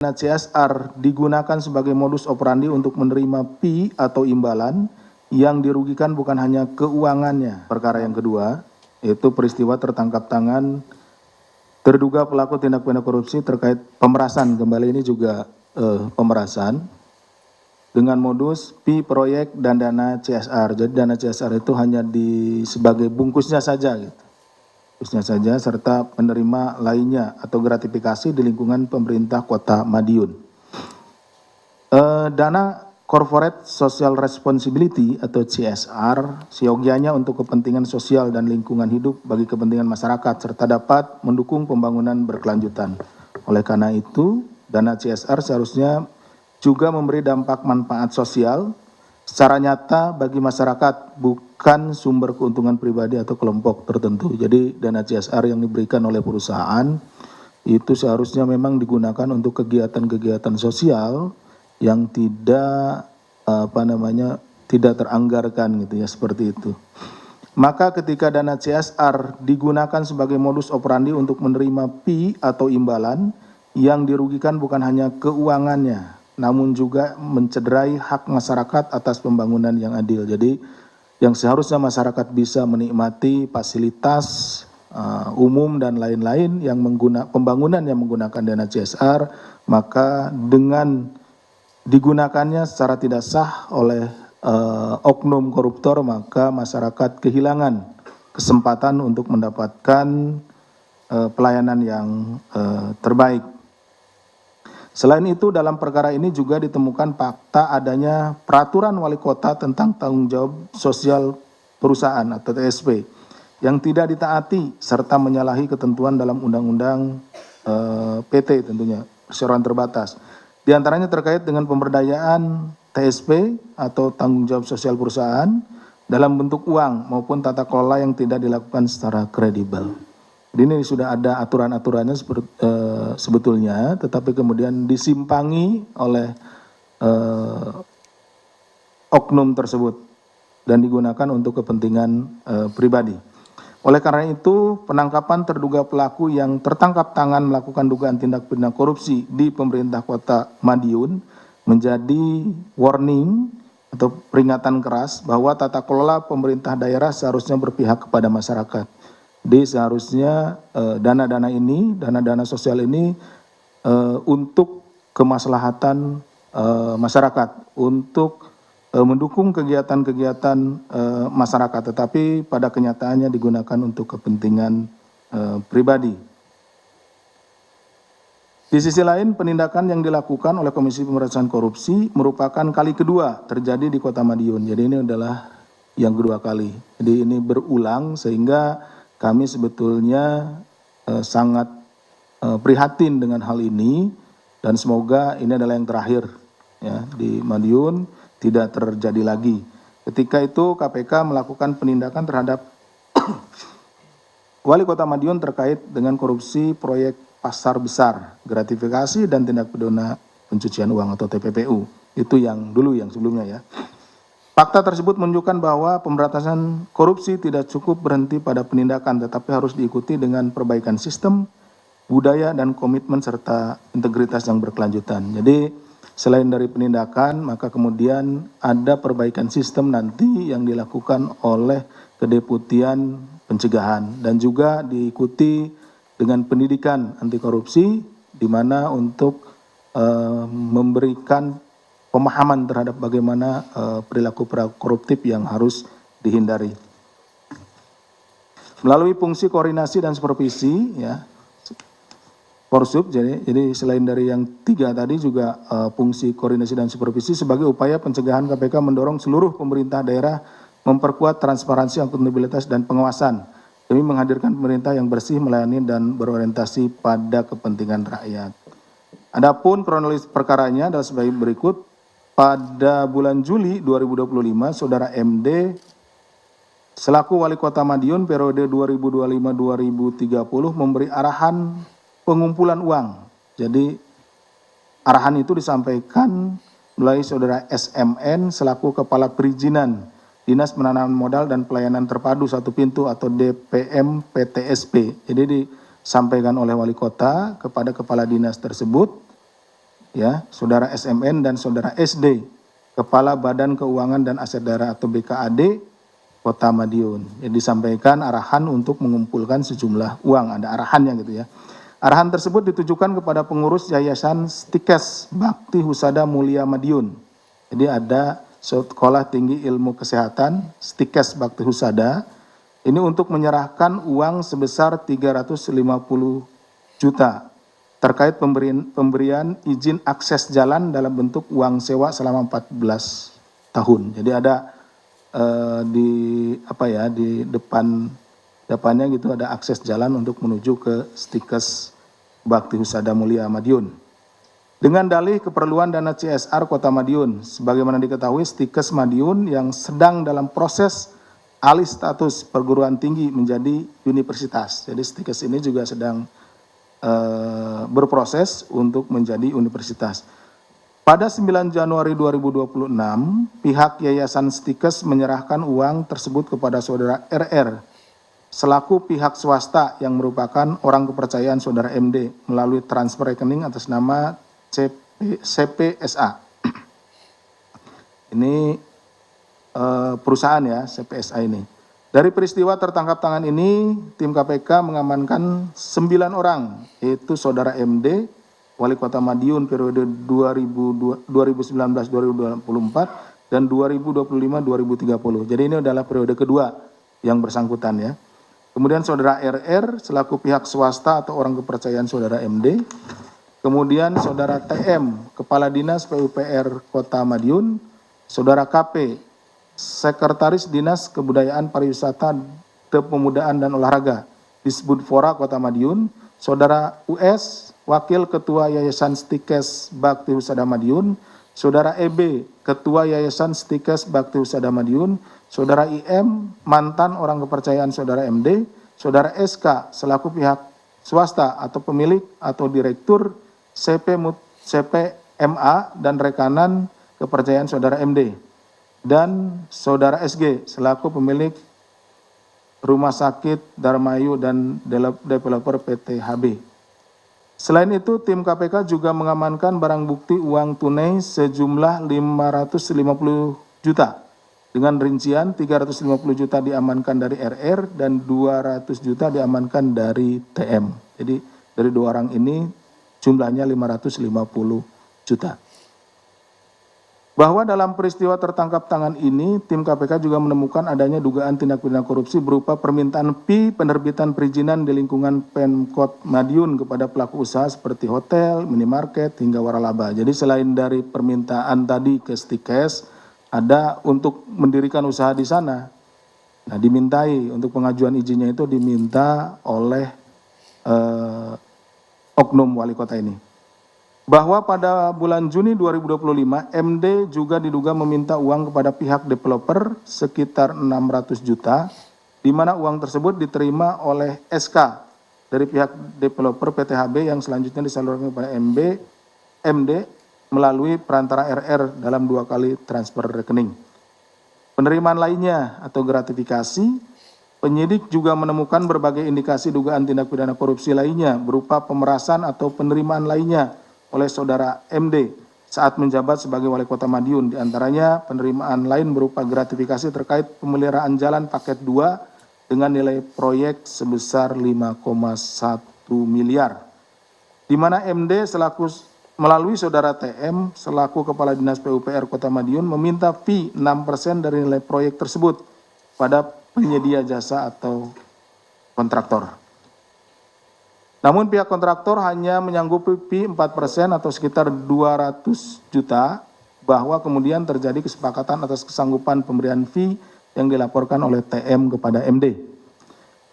Dana CSR digunakan sebagai modus operandi untuk menerima fee atau imbalan yang dirugikan bukan hanya keuangannya. Perkara yang kedua, yaitu peristiwa tertangkap tangan terduga pelaku tindak pidana korupsi terkait pemerasan. Kembali ini juga pemerasan dengan modus fee proyek dan dana CSR. Jadi dana CSR itu hanya sebagai bungkusnya saja gitu. Bungkusnya saja serta penerima lainnya atau gratifikasi di lingkungan pemerintah Kota Madiun. Dana Corporate Social Responsibility atau CSR seyogianya untuk kepentingan sosial dan lingkungan hidup bagi kepentingan masyarakat serta dapat mendukung pembangunan berkelanjutan. Oleh karena itu, dana CSR seharusnya juga memberi dampak manfaat sosial secara nyata bagi masyarakat, bukan sumber keuntungan pribadi atau kelompok tertentu. Jadi dana CSR yang diberikan oleh perusahaan itu seharusnya memang digunakan untuk kegiatan-kegiatan sosial yang tidak tidak teranggarkan gitu ya, seperti itu. Maka ketika dana CSR digunakan sebagai modus operandi untuk menerima fee atau imbalan yang dirugikan bukan hanya keuangannya, namun juga mencederai hak masyarakat atas pembangunan yang adil. Jadi yang seharusnya masyarakat bisa menikmati fasilitas umum dan lain-lain yang pembangunan yang menggunakan dana CSR, maka dengan digunakannya secara tidak sah oleh oknum koruptor, maka masyarakat kehilangan kesempatan untuk mendapatkan pelayanan yang terbaik. Selain itu, dalam perkara ini juga ditemukan fakta adanya peraturan wali kota tentang tanggung jawab sosial perusahaan atau TSP yang tidak ditaati serta menyalahi ketentuan dalam undang-undang PT tentunya, perseroan terbatas. Di antaranya terkait dengan pemberdayaan TSP atau tanggung jawab sosial perusahaan dalam bentuk uang maupun tata kelola yang tidak dilakukan secara kredibel. Ini sudah ada aturan-aturannya sebetulnya, tetapi kemudian disimpangi oleh oknum tersebut dan digunakan untuk kepentingan pribadi. Oleh karena itu, penangkapan terduga pelaku yang tertangkap tangan melakukan dugaan tindak pidana korupsi di pemerintah Kota Madiun menjadi warning atau peringatan keras bahwa tata kelola pemerintah daerah seharusnya berpihak kepada masyarakat. Jadi seharusnya dana-dana ini, dana-dana sosial ini untuk kemaslahatan masyarakat, untuk mendukung kegiatan-kegiatan masyarakat, tetapi pada kenyataannya digunakan untuk kepentingan pribadi. Di sisi lain, penindakan yang dilakukan oleh Komisi Pemberantasan Korupsi merupakan kali kedua terjadi di Kota Madiun. Jadi ini adalah yang kedua kali. Jadi ini berulang sehingga kami sebetulnya sangat prihatin dengan hal ini dan semoga ini adalah yang terakhir ya di Madiun, tidak terjadi lagi. Ketika itu KPK melakukan penindakan terhadap Wali Kota Madiun terkait dengan korupsi proyek pasar besar, gratifikasi dan tindak pidana pencucian uang atau TPPU. Itu yang dulu, yang sebelumnya ya. Fakta tersebut menunjukkan bahwa pemberantasan korupsi tidak cukup berhenti pada penindakan, tetapi harus diikuti dengan perbaikan sistem, budaya, dan komitmen serta integritas yang berkelanjutan. Jadi selain dari penindakan, maka kemudian ada perbaikan sistem nanti yang dilakukan oleh Kedeputian Pencegahan dan juga diikuti dengan pendidikan anti korupsi, di mana untuk memberikan pemahaman terhadap bagaimana perilaku koruptif yang harus dihindari. Melalui fungsi koordinasi dan supervisi, ya, Porsub, jadi selain dari yang tiga tadi juga fungsi koordinasi dan supervisi sebagai upaya pencegahan KPK mendorong seluruh pemerintah daerah memperkuat transparansi, akuntabilitas, dan pengawasan demi menghadirkan pemerintah yang bersih, melayani, dan berorientasi pada kepentingan rakyat. Adapun kronologis perkaranya adalah sebagai berikut. Pada bulan Juli 2025, Saudara MD selaku Wali Kota Madiun periode 2025-2030 memberi arahan pengumpulan uang. Jadi arahan itu disampaikan melalui Saudara SMN selaku Kepala Perizinan Dinas Penanaman Modal dan Pelayanan Terpadu Satu Pintu atau DPM PTSP. Jadi disampaikan oleh Wali Kota kepada Kepala Dinas tersebut ya, saudara SMN dan saudara SD, Kepala Badan Keuangan dan Aset Daerah atau BKAD Kota Madiun. Jadi disampaikan arahan untuk mengumpulkan sejumlah uang, ada arahannya gitu ya. Arahan tersebut ditujukan kepada pengurus Yayasan Stikes Bakti Husada Mulia Madiun. Jadi ada Sekolah Tinggi Ilmu Kesehatan Stikes Bakti Husada. Ini untuk menyerahkan uang sebesar 350 juta terkait pemberian izin akses jalan dalam bentuk uang sewa selama 14 tahun. Jadi ada di depannya gitu ada akses jalan untuk menuju ke Stikes Bakti Husada Mulia Madiun. Dengan dalih keperluan dana CSR Kota Madiun, sebagaimana diketahui Stikes Madiun yang sedang dalam proses alih status perguruan tinggi menjadi universitas. Jadi Stikes ini juga sedang berproses untuk menjadi universitas. Pada 9 Januari 2026, pihak Yayasan Stikes menyerahkan uang tersebut kepada saudara RR selaku pihak swasta yang merupakan orang kepercayaan saudara MD melalui transfer rekening atas nama CPSA. Ini perusahaan ya, CPSA ini. Dari peristiwa tertangkap tangan ini, tim KPK mengamankan 9 orang, yaitu saudara MD, Wali Kota Madiun periode 2019-2024 dan 2025-2030. Jadi ini adalah periode kedua yang bersangkutan ya. Kemudian saudara RR selaku pihak swasta atau orang kepercayaan saudara MD. Kemudian saudara TM, Kepala Dinas PUPR Kota Madiun. Saudara KP, Sekretaris Dinas Kebudayaan Pariwisata, Kepemudaan dan Olahraga, Disbudfora Kota Madiun. Saudara US, Wakil Ketua Yayasan Stikes Bakti Husada Madiun. Saudara EB, Ketua Yayasan Stikes Bakti Husada Madiun. Saudara IM, mantan orang kepercayaan saudara MD. Saudara SK, selaku pihak swasta atau pemilik atau direktur CPMA dan rekanan kepercayaan saudara MD. Dan saudara SG, selaku pemilik Rumah Sakit Darmayu dan developer PT HB. Selain itu, tim KPK juga mengamankan barang bukti uang tunai sejumlah 550 juta. Dengan rincian 350 juta diamankan dari RR dan 200 juta diamankan dari TM. Jadi dari dua orang ini jumlahnya 550 juta. Bahwa dalam peristiwa tertangkap tangan ini, tim KPK juga menemukan adanya dugaan tindak pidana korupsi berupa permintaan fee penerbitan perizinan di lingkungan Pemkot Madiun kepada pelaku usaha seperti hotel, minimarket, hingga waralaba. Jadi selain dari permintaan tadi ke Stikes, ada untuk mendirikan usaha di sana. Nah, dimintai untuk pengajuan izinnya itu diminta oleh oknum wali kota ini. Bahwa pada bulan Juni 2025, MD juga diduga meminta uang kepada pihak developer sekitar 600 juta, di mana uang tersebut diterima oleh SK dari pihak developer PTHB yang selanjutnya disalurkan kepada MD melalui perantara RR dalam 2 kali transfer rekening. Penerimaan lainnya atau gratifikasi, penyidik juga menemukan berbagai indikasi dugaan tindak pidana korupsi lainnya berupa pemerasan atau penerimaan lainnya oleh saudara MD saat menjabat sebagai Wali Kota Madiun. Di antaranya penerimaan lain berupa gratifikasi terkait pemeliharaan jalan paket 2 dengan nilai proyek sebesar 5,1 miliar. Di mana MD melalui saudara TM selaku Kepala Dinas PUPR Kota Madiun meminta fee 6% dari nilai proyek tersebut pada penyedia jasa atau kontraktor. Namun pihak kontraktor hanya menyanggupi fee 4% atau sekitar 200 juta, bahwa kemudian terjadi kesepakatan atas kesanggupan pemberian fee yang dilaporkan oleh TM kepada MD.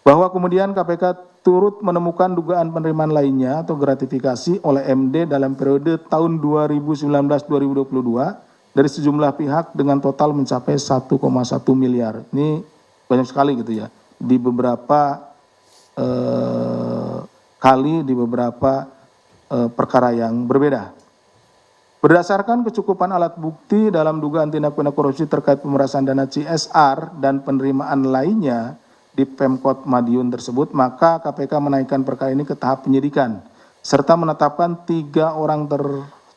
Bahwa kemudian KPK turut menemukan dugaan penerimaan lainnya atau gratifikasi oleh MD dalam periode tahun 2019-2022 dari sejumlah pihak dengan total mencapai 1,1 miliar. Ini banyak sekali gitu ya, di beberapa kali di beberapa perkara yang berbeda. Berdasarkan kecukupan alat bukti dalam dugaan tindak pidana korupsi terkait pemerasan dana CSR dan penerimaan lainnya di Pemkot Madiun tersebut, maka KPK menaikkan perkara ini ke tahap penyidikan serta menetapkan 3 orang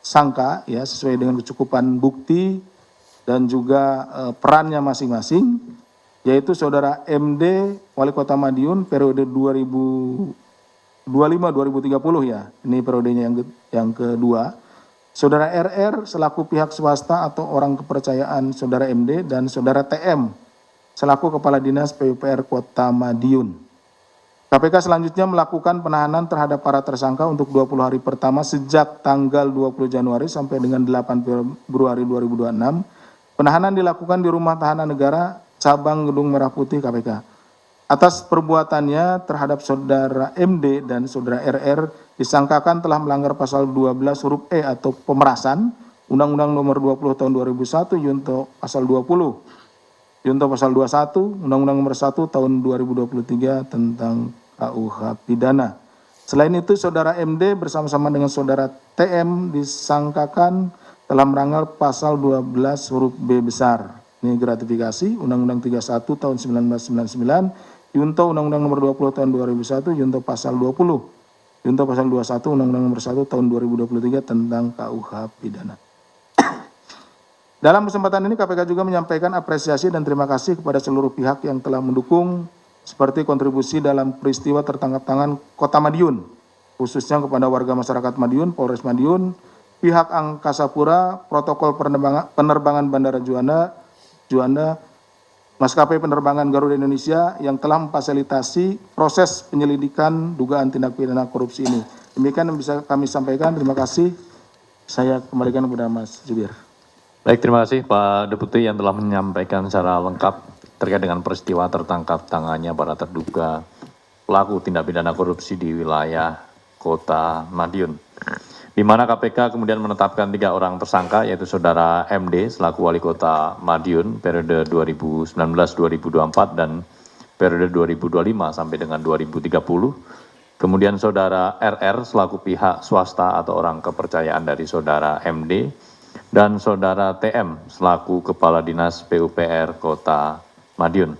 tersangka ya sesuai dengan kecukupan bukti dan juga perannya masing-masing, yaitu saudara MD Wali Kota Madiun periode 2025-2030 ya, ini periodenya yang kedua. Saudara RR selaku pihak swasta atau orang kepercayaan saudara MD dan saudara TM selaku Kepala Dinas PUPR Kota Madiun. KPK selanjutnya melakukan penahanan terhadap para tersangka untuk 20 hari pertama sejak tanggal 20 Januari sampai dengan 8 Februari 2026. Penahanan dilakukan di Rumah Tahanan Negara Cabang Gedung Merah Putih KPK. Atas perbuatannya terhadap saudara MD dan saudara RR disangkakan telah melanggar pasal 12 huruf E atau pemerasan Undang-Undang Nomor 20 Tahun 2001 Junto pasal 20, Junto pasal 21, Undang-Undang Nomor 1 Tahun 2023 tentang KUH Pidana. Selain itu, saudara MD bersama-sama dengan saudara TM disangkakan telah melanggar pasal 12 huruf B besar. Ini gratifikasi Undang-Undang 31 tahun 1999, Junto Undang-Undang Nomor 20 tahun 2001, Junto pasal 20, Junto pasal 21 Undang-Undang Nomor 1 tahun 2023 tentang KUH Pidana. Dalam kesempatan ini KPK juga menyampaikan apresiasi dan terima kasih kepada seluruh pihak yang telah mendukung seperti kontribusi dalam peristiwa tertangkap tangan Kota Madiun, khususnya kepada warga masyarakat Madiun, Polres Madiun, pihak Angkasa Pura, protokol penerbangan Bandara Juanda, maskapai penerbangan Garuda Indonesia yang telah memfasilitasi proses penyelidikan dugaan tindak pidana korupsi ini. Demikian yang bisa kami sampaikan. Terima kasih. Saya kembalikan kepada Mas Jubir. Baik, terima kasih Pak Deputi yang telah menyampaikan secara lengkap terkait dengan peristiwa tertangkap tangannya para terduga pelaku tindak pidana korupsi di wilayah Kota Madiun. Di mana KPK kemudian menetapkan 3 orang tersangka, yaitu saudara MD selaku Wali Kota Madiun periode 2019-2024 dan periode 2025 sampai dengan 2030. Kemudian saudara RR selaku pihak swasta atau orang kepercayaan dari saudara MD, dan saudara TM selaku Kepala Dinas PUPR Kota Madiun.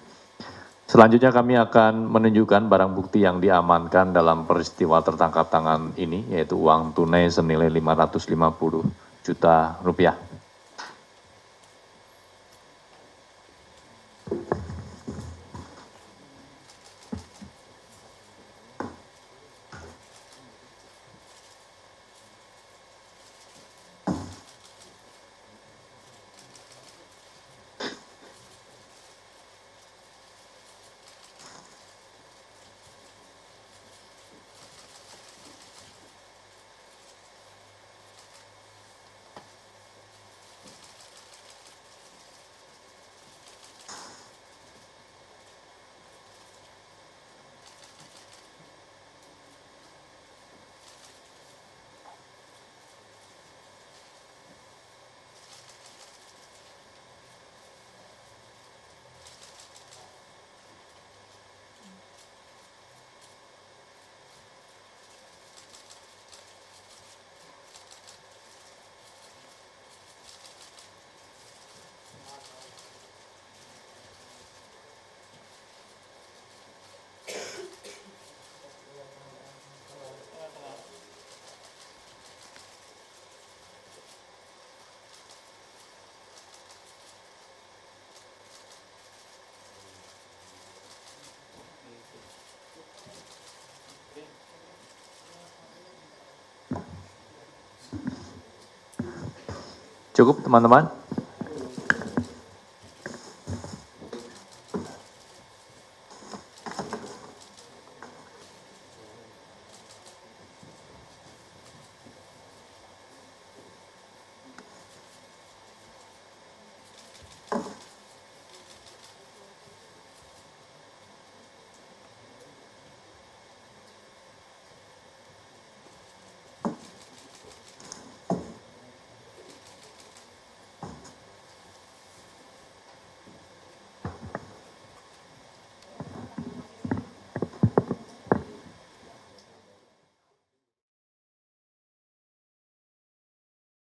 Selanjutnya kami akan menunjukkan barang bukti yang diamankan dalam peristiwa tertangkap tangan ini, yaitu uang tunai senilai 550 juta rupiah. Cukup teman-teman?